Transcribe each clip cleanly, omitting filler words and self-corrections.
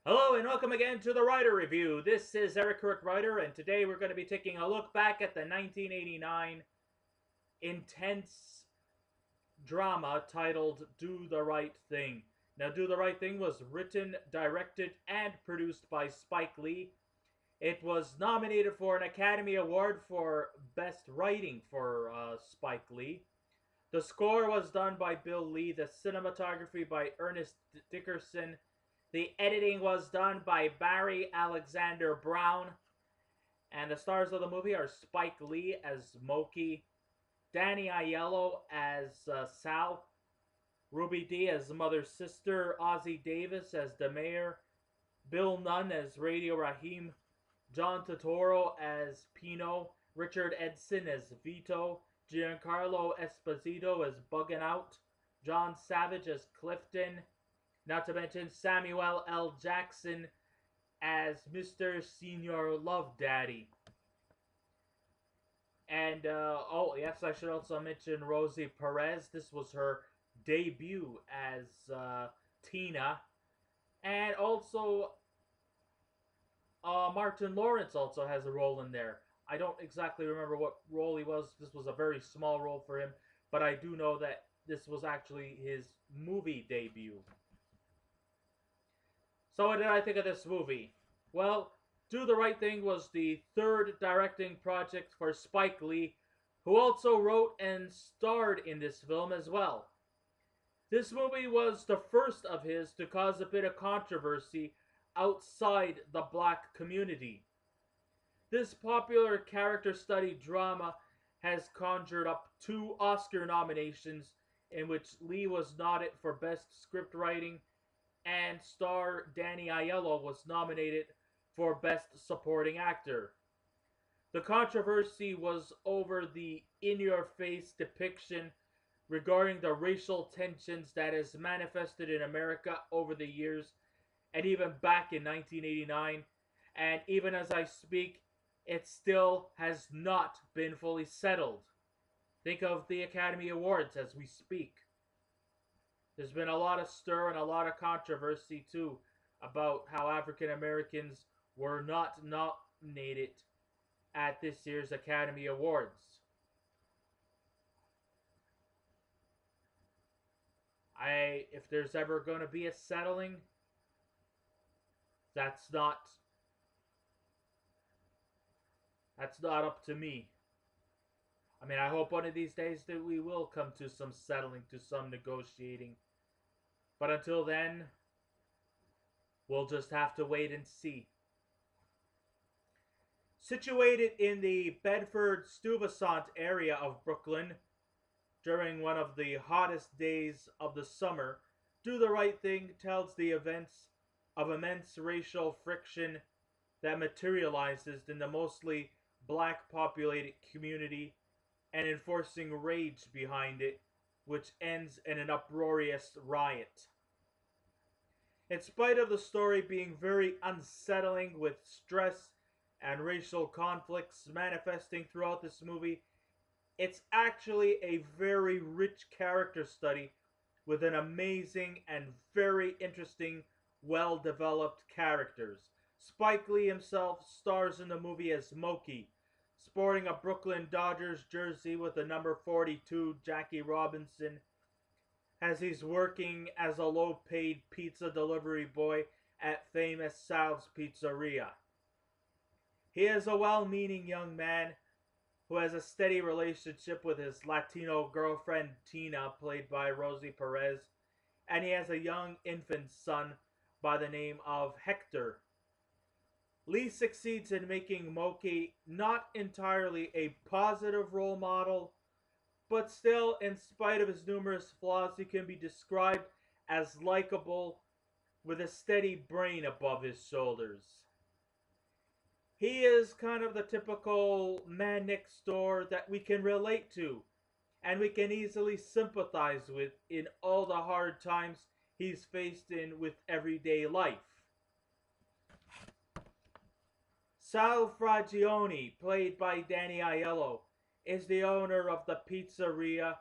Hello and welcome again to the Writer Review. This is Eric Kirk Writer, and today we're going to be taking a look back at the 1989 intense drama titled Do the Right Thing. Now, Do the Right Thing was written, directed, and produced by Spike Lee. It was nominated for an Academy Award for Best Writing for Spike Lee. The score was done by Bill Lee, the cinematography by Ernest Dickerson. The editing was done by Barry Alexander Brown, and the stars of the movie are Spike Lee as Moki, Danny Aiello as Sal, Ruby Dee as the mother's sister, Ossie Davis as the mayor, Bill Nunn as Radio Raheem, John Turturro as Pino, Richard Edson as Vito, Giancarlo Esposito as Buggin' Out, John Savage as Clifton, not to mention Samuel L. Jackson as Mr. Senior Love Daddy. And, oh, yes, I should also mention Rosie Perez. This was her debut as Tina. And also, Martin Lawrence also has a role in there. I don't exactly remember what role he was. This was a very small role for him. But I do know that this was actually his movie debut. So what did I think of this movie? Well, Do the Right Thing was the third directing project for Spike Lee, who also wrote and starred in this film as well. This movie was the first of his to cause a bit of controversy outside the black community. This popular character study drama has conjured up two Oscar nominations in which Lee was nominated for Best Script Writing and star Danny Aiello was nominated for Best Supporting Actor. The controversy was over the in-your-face depiction regarding the racial tensions that has manifested in America over the years and even back in 1989. And even as I speak, it still has not been fully settled. Think of the Academy Awards as we speak. There's been a lot of stir and a lot of controversy too about how African Americans were not nominated at this year's Academy Awards. If there's ever going to be a settling, that's not that's not up to me. I mean, I hope one of these days that we will come to some settling, to some negotiating. But until then, we'll just have to wait and see. Situated in the Bedford Stuyvesant area of Brooklyn during one of the hottest days of the summer, Do the Right Thing tells the events of immense racial friction that materializes in the mostly black populated community and enforcing rage behind it, which ends in an uproarious riot. In spite of the story being very unsettling with stress and racial conflicts manifesting throughout this movie, it's actually a very rich character study with an amazing and very interesting, well developed characters. Spike Lee himself stars in the movie as Moki, sporting a Brooklyn Dodgers jersey with the number 42 Jackie Robinson, as he's working as a low paid pizza delivery boy at famous Sal's Pizzeria. He is a well meaning young man who has a steady relationship with his Latino girlfriend Tina, played by Rosie Perez, and he has a young infant son by the name of Hector. Lee succeeds in making Moki not entirely a positive role model, but still, in spite of his numerous flaws, he can be described as likable with a steady brain above his shoulders. He is kind of the typical man next door that we can relate to and we can easily sympathize with in all the hard times he's faced in with everyday life. Sal Fragioni, played by Danny Aiello, is the owner of the pizzeria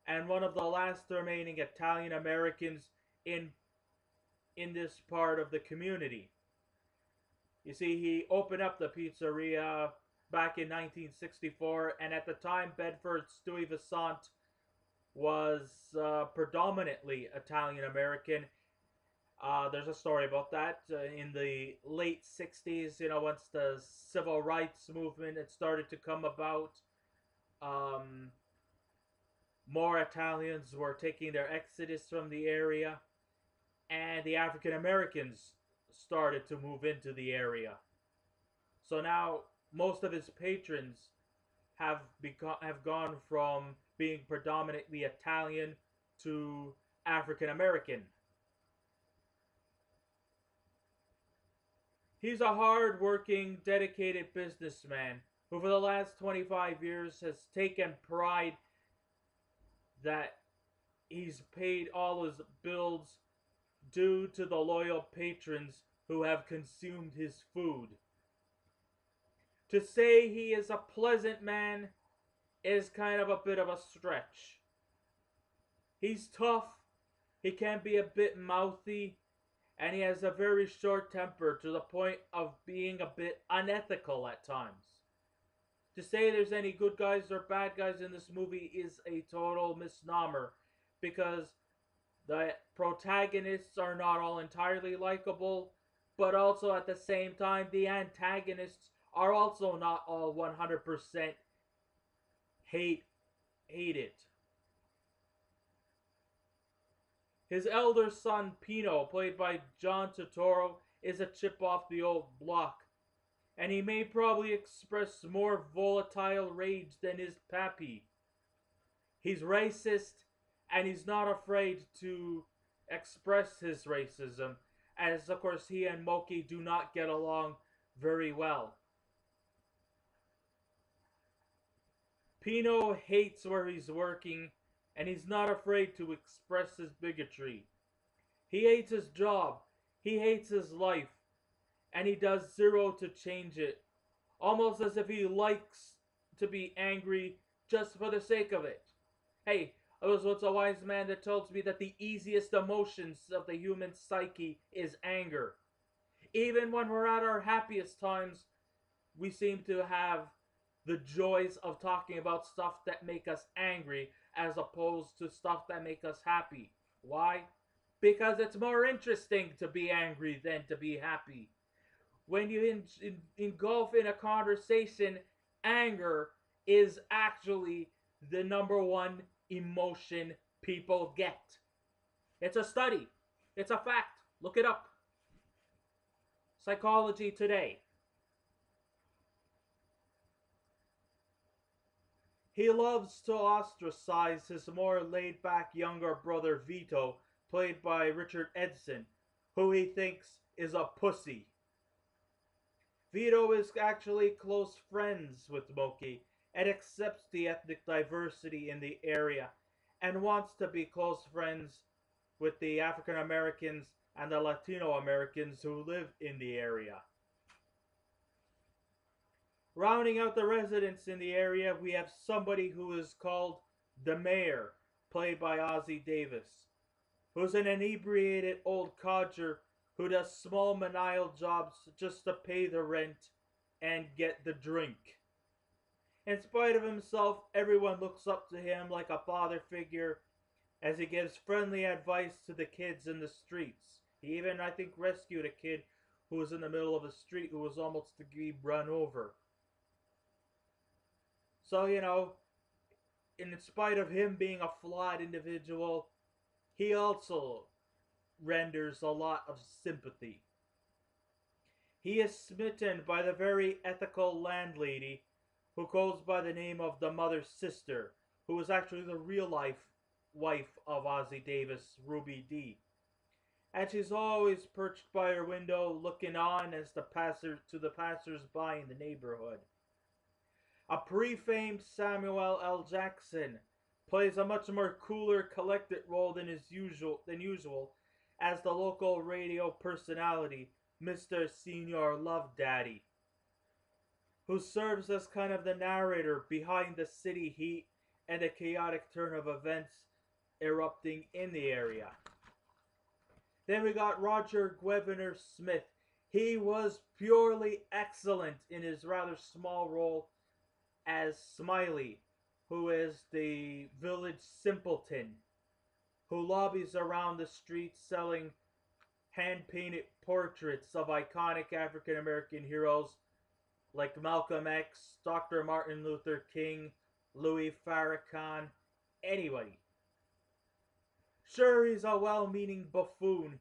and one of the last remaining Italian Americans in in this part of the community. You see, he opened up the pizzeria back in 1964, and at the time, Bedford's Stewie Vassant was predominantly Italian American. There's a story about that in the late 60s, once the civil rights movement had started to come about. Um, More Italians were taking their exodus from the area, and the African Americans started to move into the area. So now most of his patrons have gone from being predominantly Italian to African American. He's a hard-working, dedicated businessman who for the last 25 years has taken pride that he's paid all his bills due to the loyal patrons who have consumed his food. To say he is a pleasant man is kind of a bit of a stretch. He's tough, he can be a bit mouthy, and he has a very short temper to the point of being a bit unethical at times. To say there's any good guys or bad guys in this movie is a total misnomer, because the protagonists are not all entirely likable, but also at the same time, the antagonists are also not all 100% hated. His elder son, Pino, played by John Turturro, is a chip off the old block, and he may probably express more volatile rage than his pappy. He's racist, and he's not afraid to express his racism, as of course he and Moki do not get along very well. Pino hates where he's working, and he's not afraid to express his bigotry. He hates his job, he hates his life, and he does zero to change it, almost as if he likes to be angry just for the sake of it. Hey, there was once a wise man that told me that the easiest emotions of the human psyche is anger. Even when we're at our happiest times, we seem to have the joys of talking about stuff that make us angry as opposed to stuff that make us happy. Why? Because it's more interesting to be angry than to be happy. When you engulf in a conversation, anger is actually the number one emotion people get. It's a study. It's a fact. Look it up. Psychology Today. He loves to ostracize his more laid-back younger brother Vito, played by Richard Edson, who he thinks is a pussy. Vito is actually close friends with Moki and accepts the ethnic diversity in the area and wants to be close friends with the African Americans and the Latino Americans who live in the area. Rounding out the residents in the area, we have somebody who is called the Mayor, played by Ossie Davis, who's an inebriated old codger who does small menial jobs just to pay the rent and get the drink. In spite of himself, everyone looks up to him like a father figure as he gives friendly advice to the kids in the streets. He even, I think, rescued a kid who was in the middle of the street who was almost to be run over. So, in spite of him being a flawed individual, he also renders a lot of sympathy. He is smitten by the very ethical landlady who goes by the name of the mother's sister, who is actually the real-life wife of Ossie Davis, Ruby D. And she's always perched by her window looking on as the passers-by in the neighborhood. A pre-famed Samuel L. Jackson plays a much more cooler, collected role than usual as the local radio personality, Mr. Senior Love Daddy, who serves as kind of the narrator behind the city heat and the chaotic turn of events erupting in the area. Then we got Roger Gwevner Smith. He was purely excellent in his rather small role as Smiley, who is the village simpleton who lobbies around the streets selling hand painted portraits of iconic African American heroes like Malcolm X, Dr. Martin Luther King, Louis Farrakhan, anybody. Sure, he's a well meaning buffoon,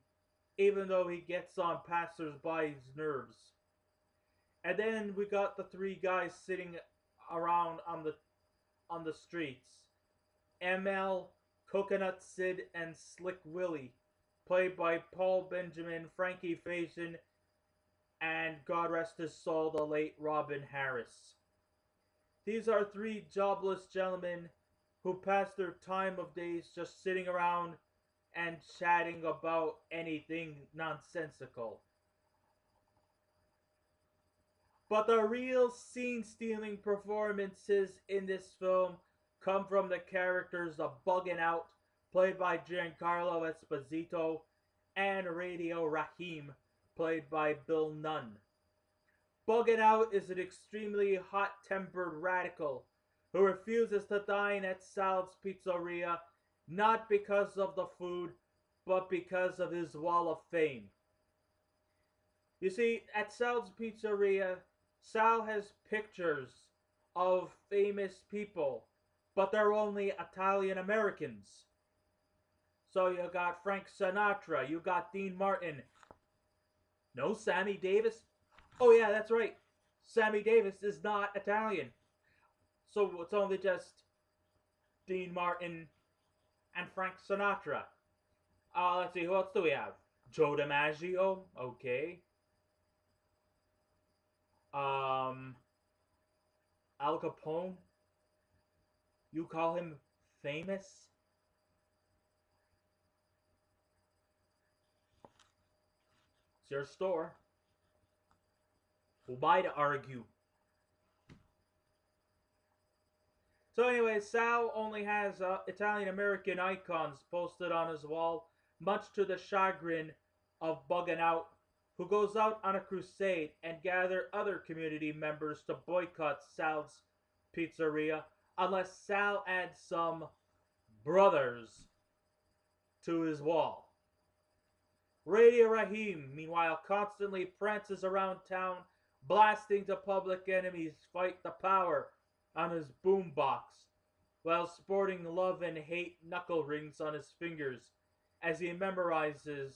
even though he gets on passers-by's nerves. And then we got the three guys sitting around on the streets. ML, Coconut Sid, and Slick Willie, played by Paul Benjamin, Frankie Faison, and God rest his soul, the late Robin Harris. These are three jobless gentlemen who pass their time of days just sitting around and chatting about anything nonsensical. But the real scene-stealing performances in this film come from the characters of Buggin' Out, played by Giancarlo Esposito, and Radio Raheem, played by Bill Nunn. Buggin' Out is an extremely hot-tempered radical who refuses to dine at Sal's Pizzeria not because of the food, but because of his wall of fame. You see, at Sal's Pizzeria, Sal has pictures of famous people, but they're only Italian Americans. So you got Frank Sinatra, you got Dean Martin. No, Sammy Davis? Oh yeah, that's right. Sammy Davis is not Italian. So it's only just Dean Martin and Frank Sinatra. Let's see, who else do we have? Joe DiMaggio, okay. Al Capone. You call him famous? It's your store. Who by to argue? So anyway, Sal only has Italian American icons posted on his wall, much to the chagrin of Buggin' Out, who goes out on a crusade and gather other community members to boycott Sal's Pizzeria unless Sal adds some brothers to his wall. Radio Raheem, meanwhile, constantly prances around town, blasting the Public Enemy's Fight the Power on his boombox, while sporting love and hate knuckle rings on his fingers as he memorizes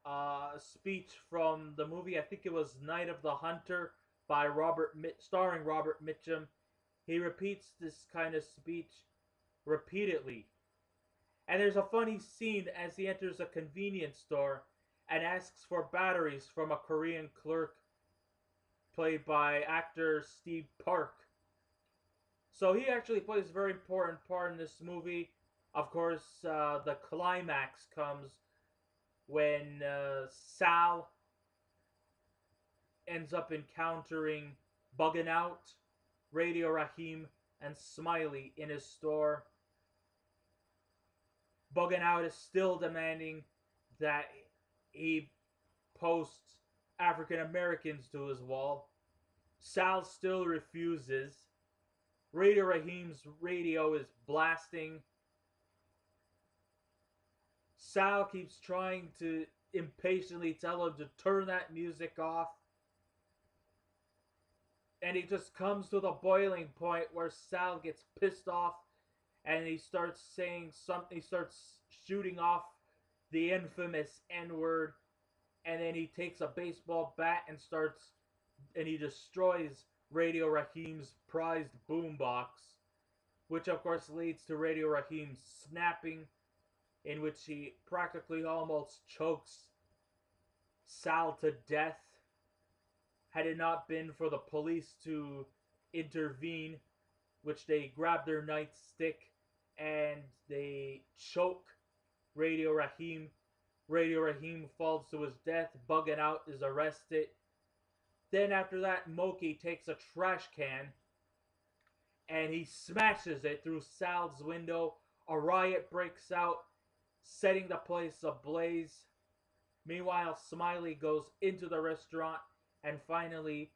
a speech from the movie, I think it was Night of the Hunter, by starring Robert Mitchum. He repeats this kind of speech repeatedly. And there's a funny scene as he enters a convenience store and asks for batteries from a Korean clerk played by actor Steve Park. So he actually plays a very important part in this movie. Of course, the climax comes when Sal ends up encountering Buggin' Out, Radio Raheem, and Smiley in his store. Buggin' Out is still demanding that he posts African Americans to his wall. Sal still refuses. Radio Raheem's radio is blasting. Sal keeps trying to impatiently tell him to turn that music off. And he just comes to the boiling point where Sal gets pissed off and he starts saying something, he starts shooting off the infamous N-word, and then he takes a baseball bat and he destroys Radio Raheem's prized boombox, which of course leads to Radio Raheem snapping, in which he practically almost chokes Sal to death. Had it not been for the police to intervene, which they grab their nightstick and they choke Radio Raheem. Radio Raheem falls to his death. Buggin' Out is arrested. Then after that, Moki takes a trash can and he smashes it through Sal's window. A riot breaks out, setting the place ablaze. Meanwhile, Smiley goes into the restaurant and finally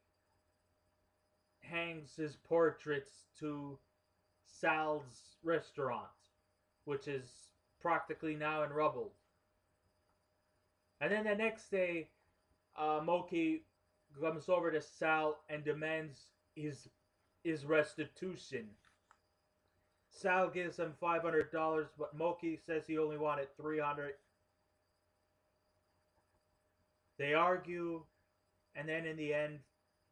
hangs his portraits to Sal's restaurant, which is practically now in rubble. And then the next day, Moki comes over to Sal and demands his restitution. Sal gives him $500, but Moki says he only wanted $300. They argue, and then in the end,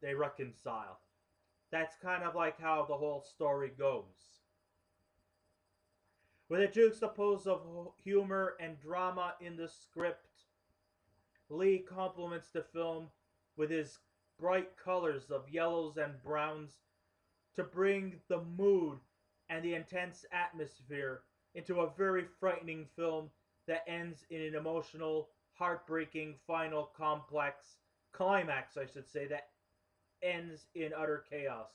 they reconcile. That's kind of like how the whole story goes. With a juxtapose of humor and drama in the script, Lee complements the film with his bright colors of yellows and browns to bring the mood and the intense atmosphere into a very frightening film that ends in an emotional, heartbreaking final climax, I should say, that ends in utter chaos.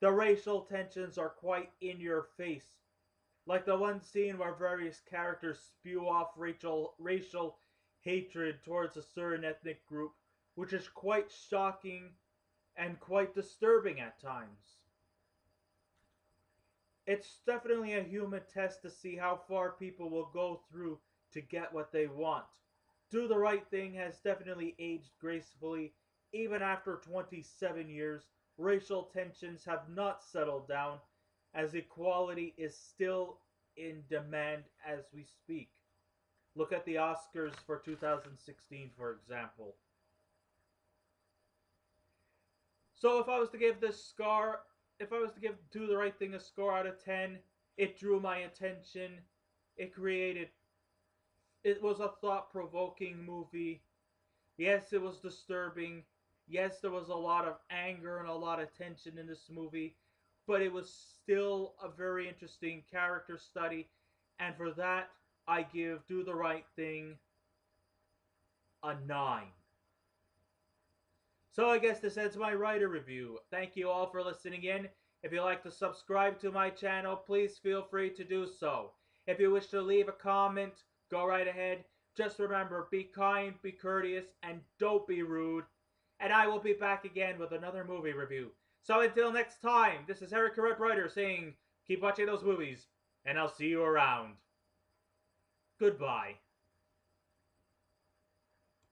The racial tensions are quite in your face, like the one scene where various characters spew off racial hatred towards a certain ethnic group, which is quite shocking and quite disturbing at times. It's definitely a human test to see how far people will go through to get what they want. Do the Right Thing has definitely aged gracefully. Even after 27 years, racial tensions have not settled down, as equality is still in demand as we speak. Look at the Oscars for 2016, for example. So if I was to give Do the Right Thing a score out of 10, it drew my attention. It was a thought-provoking movie. Yes, it was disturbing. Yes, there was a lot of anger and a lot of tension in this movie, but it was still a very interesting character study, and for that, I give Do the Right Thing a 9. So I guess this ends my writer review. Thank you all for listening in. If you'd like to subscribe to my channel, please feel free to do so. If you wish to leave a comment, go right ahead. Just remember, be kind, be courteous, and don't be rude. And I will be back again with another movie review. So until next time, this is Eric Red Writer saying, keep watching those movies, and I'll see you around. Goodbye.